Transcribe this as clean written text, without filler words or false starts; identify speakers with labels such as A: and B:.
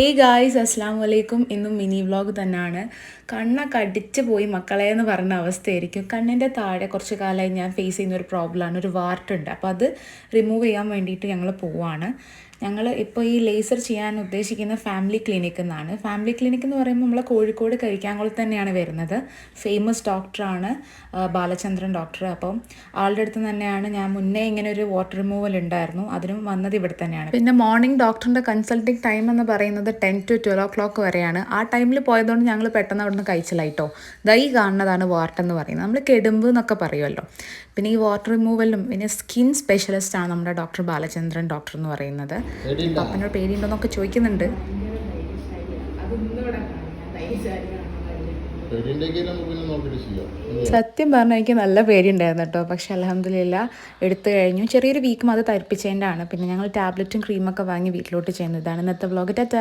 A: Hey guys, അസ്സാം വലൈക്കും. ഇന്നും മിനി വ്ളോഗ് തന്നെയാണ്. കണ്ണൊക്കെ അടിച്ച് പോയി മക്കളെ എന്ന് പറഞ്ഞ അവസ്ഥയായിരിക്കും. കണ്ണിൻ്റെ താഴെ കുറച്ച് കാലമായി ഞാൻ ഫേസ് ചെയ്യുന്ന ഒരു പ്രോബ്ലമാണ്, ഒരു വാർട്ടുണ്ട്. അപ്പോൾ അത് റിമൂവ് ചെയ്യാൻ വേണ്ടിയിട്ട് ഞങ്ങൾ പോവാണ്. ഞങ്ങൾ ഇപ്പോൾ ഈ ലേസർ ചെയ്യാൻ ഉദ്ദേശിക്കുന്ന ഫാമിലി ക്ലിനിക്കിൽ നിന്നാണ്. ഫാമിലി ക്ലിനിക്ക് എന്ന് പറയുമ്പോൾ നമ്മൾ കോഴിക്കോട് കഴിക്കാങ്കുളത്ത് തന്നെയാണ് വരുന്നത്. ഫേമസ് ഡോക്ടറാണ് ബാലചന്ദ്രൻ ഡോക്ടർ. അപ്പം ആളുടെ അടുത്ത് തന്നെയാണ് ഞാൻ മുന്നേ ഇങ്ങനെ ഒരു വാട്ടർ റിമൂവൽ ഉണ്ടായിരുന്നു, അതിനും വന്നത് ഇവിടെ തന്നെയാണ്. പിന്നെ മോർണിംഗ് ഡോക്ടറിൻ്റെ കൺസൾട്ടിങ് ടൈം എന്ന് പറയുന്നത് 10 to 12 o'clock വരെയാണ്. ആ ടൈമിൽ പോയതുകൊണ്ട് ഞങ്ങൾ പെട്ടെന്ന് അവിടെ നിന്ന് കഴിച്ചില്ലായിട്ടോ. ഈ കാണുന്നതാണ് വാർട്ട് എന്ന് പറയുന്നത്. നമ്മൾ കെടുമ്പ് എന്നൊക്കെ പറയുമല്ലോ. പിന്നെ ഈ വാട്ടർ റിമൂവലും പിന്നെ സ്കിൻ സ്പെഷ്യലിസ്റ്റ് ആണ് നമ്മുടെ ഡോക്ടർ ബാലചന്ദ്രൻ ഡോക്ടർ എന്ന് പറയുന്നത്. പപ്പനോട് പേടിയുണ്ടോന്നൊക്കെ ചോദിക്കുന്നുണ്ട്. സത്യം പറഞ്ഞാൽ എനിക്ക് നല്ല പേടിയുണ്ടായിരുന്നു കേട്ടോ. പക്ഷെ അൽഹംദുലില്ലാ എടുത്തു കഴിഞ്ഞു. ചെറിയൊരു വീക്കും അത് തരിപ്പിച്ചതിൻ്റെ ആണ്. പിന്നെ ഞങ്ങൾ ടാബ്ലറ്റും ക്രീമൊക്കെ വാങ്ങി വീട്ടിലോട്ട് ചെയ്യുന്നതാണ് ഇന്നത്തെ വ്ളോഗ്.